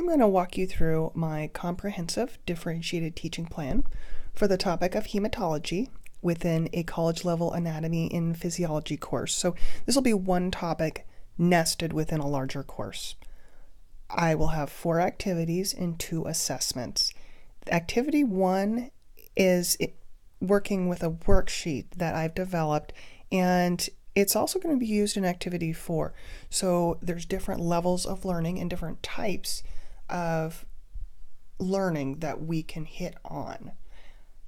going to walk you through my comprehensive differentiated teaching plan for the topic of hematology within a college-level anatomy and physiology course. So this will be one topic nested within a larger course. I will have 4 activities and 2 assessments. Activity 1 is working with a worksheet that I've developed, and it's also going to be used in activity 4. So there's different levels of learning and different types of learning that we can hit on.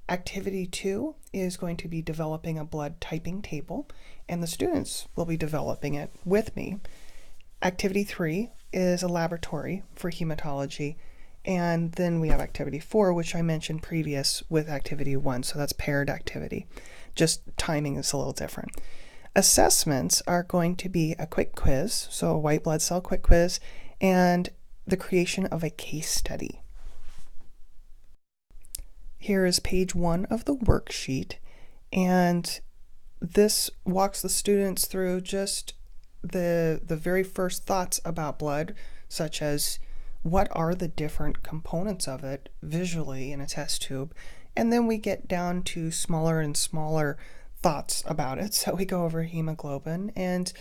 Activity 2 is going to be developing a blood typing table, and the students will be developing it with me. Activity 3 is a laboratory for hematology, and then we have activity 4, which I mentioned previous with activity 1, so that's paired activity. Just timing is a little different. Assessments are going to be a quick quiz, so a white blood cell quick quiz, and the creation of a case study. Here is page 1 of the worksheet, and this walks the students through just the very first thoughts about blood, such as what are the different components of it visually in a test tube, and then we get down to smaller and smaller thoughts about it. So we go over hemoglobin, and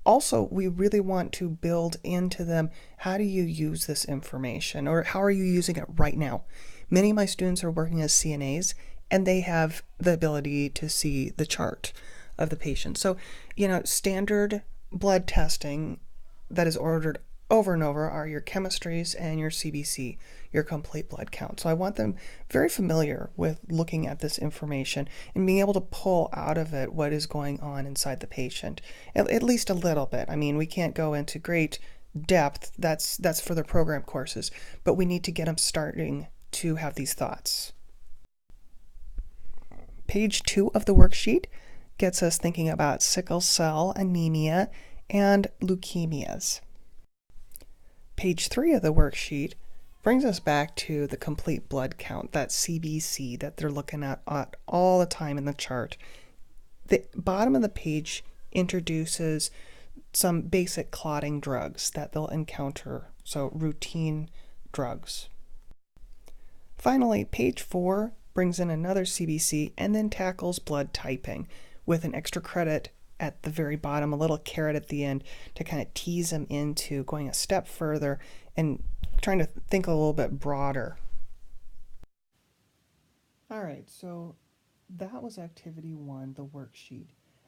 also we really want to build into them, how do you use this information, or how are you using it right now? Many of my students are working as CNAs, and they have the ability to see the chart of the patient. So, standard blood testing that is ordered over and over are your chemistries and your CBC, your complete blood count. So I want them very familiar with looking at this information and being able to pull out of it what is going on inside the patient, at least a little bit. I mean, we can't go into great depth. That's for the program courses, but we need to get them starting to have these thoughts. Page 2 of the worksheet gets us thinking about sickle cell anemia and leukemias. Page 3 of the worksheet brings us back to the complete blood count, that CBC that they're looking at all the time in the chart. The bottom of the page introduces some basic clotting drugs that they'll encounter, so routine drugs. Finally, page 4 brings in another CBC and then tackles blood typing with an extra credit at the very bottom, a little carrot at the end to kind of tease them into going a step further and trying to think a little bit broader. All right, so that was activity 1, the worksheet.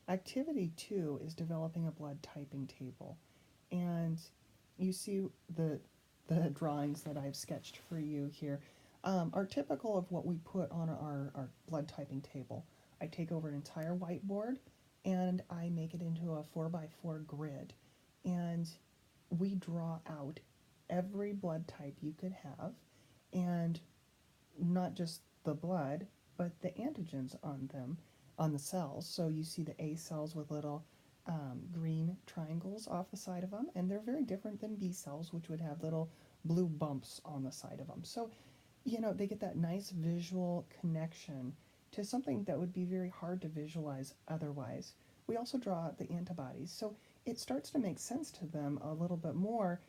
Activity 2 is developing a blood typing table, and you see the drawings that I've sketched for you here are typical of what we put on our blood typing table. I take over an entire whiteboard and I make it into a 4x4 grid, and we draw out every blood type you could have, and not just the blood, but the antigens on them, on the cells. So you see the A cells with little green triangles off the side of them, and they're very different than B cells, which would have little blue bumps on the side of them. So, they get that nice visual connection to something that would be very hard to visualize otherwise. We also draw out the antibodies, so it starts to make sense to them a little bit more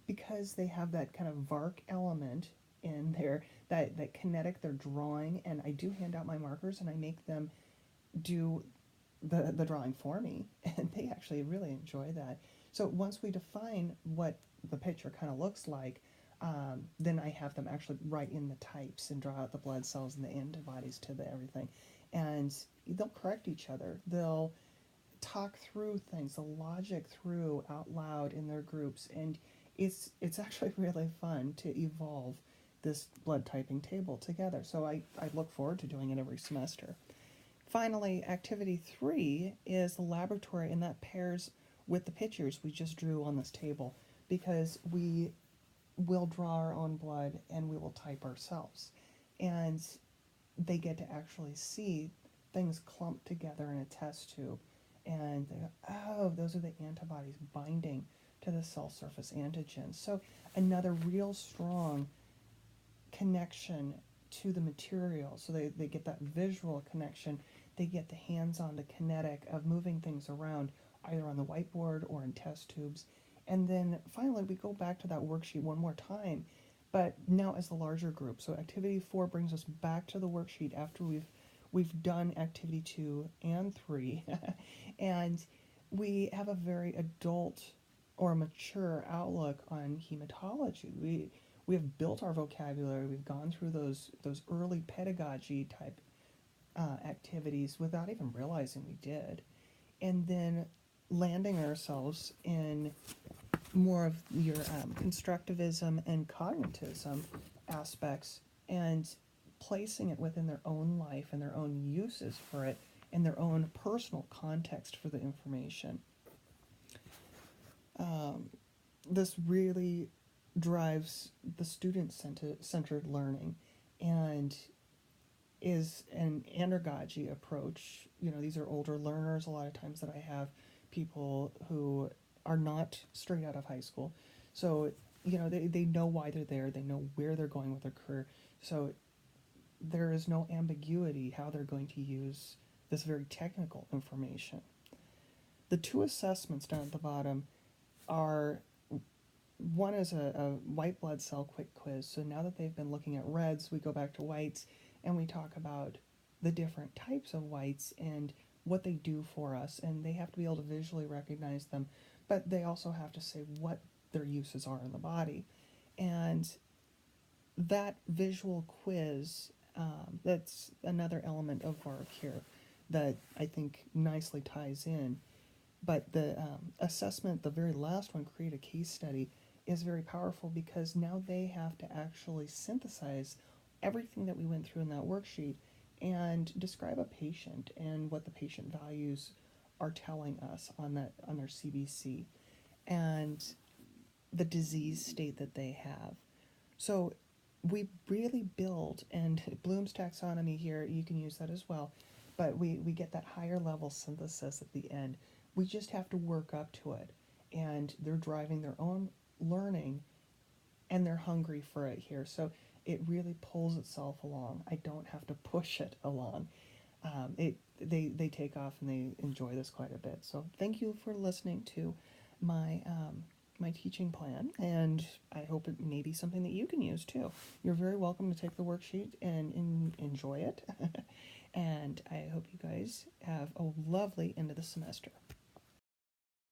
because they have that kind of VARC element in there, that kinetic, they're drawing, and I do hand out my markers and I make them do the drawing for me, and they actually really enjoy that. So once we define what the picture kind of looks like, then I have them actually write in the types and draw out the blood cells and the antibodies to the everything. And they'll correct each other. They'll talk through things, the logic through out loud in their groups. And it's actually really fun to evolve this blood typing table together. So I look forward to doing it every semester. Finally, activity 3 is the laboratory, and that pairs with the pictures we just drew on this table, because we will draw our own blood and we will type ourselves. And they get to actually see things clumped together in a test tube. And they go, oh, those are the antibodies binding to the cell surface antigens. So another real strong connection to the material. So they get that visual connection. They get the hands-on, the kinetic of moving things around, either on the whiteboard or in test tubes. And then finally, we go back to that worksheet one more time, but now as the larger group. So activity 4 brings us back to the worksheet after we've done activity 2 and 3, and we have a very adult or mature outlook on hematology. We have built our vocabulary. We've gone through those early pedagogy type activities without even realizing we did, and then landing ourselves in more of your constructivism and cognitism aspects, and placing it within their own life and their own uses for it and their own personal context for the information. This really drives the student-centered learning and is an andragogy approach. These are older learners a lot of times that I have, people who are not straight out of high school. So, they know why they're there, they know where they're going with their career. So there is no ambiguity how they're going to use this very technical information. The two assessments down at the bottom are, one is a white blood cell quick quiz. So now that they've been looking at reds, we go back to whites and we talk about the different types of whites and what they do for us. And they have to be able to visually recognize them, but they also have to say what their uses are in the body. And that visual quiz, that's another element of VARC here that I think nicely ties in. But the assessment, the very last one, create a case study, is very powerful because now they have to actually synthesize everything that we went through in that worksheet and describe a patient and what the patient values are telling us on their CBC and the disease state that they have. So we really build, and Bloom's taxonomy here, you can use that as well, but we get that higher level synthesis at the end. We just have to work up to it, and they're driving their own learning and they're hungry for it here. So it really pulls itself along. I don't have to push it along. They take off and they enjoy this quite a bit. So thank you for listening to my my teaching plan, and I hope it may be something that you can use too. You're very welcome to take the worksheet and enjoy it. And I hope you guys have a lovely end of the semester.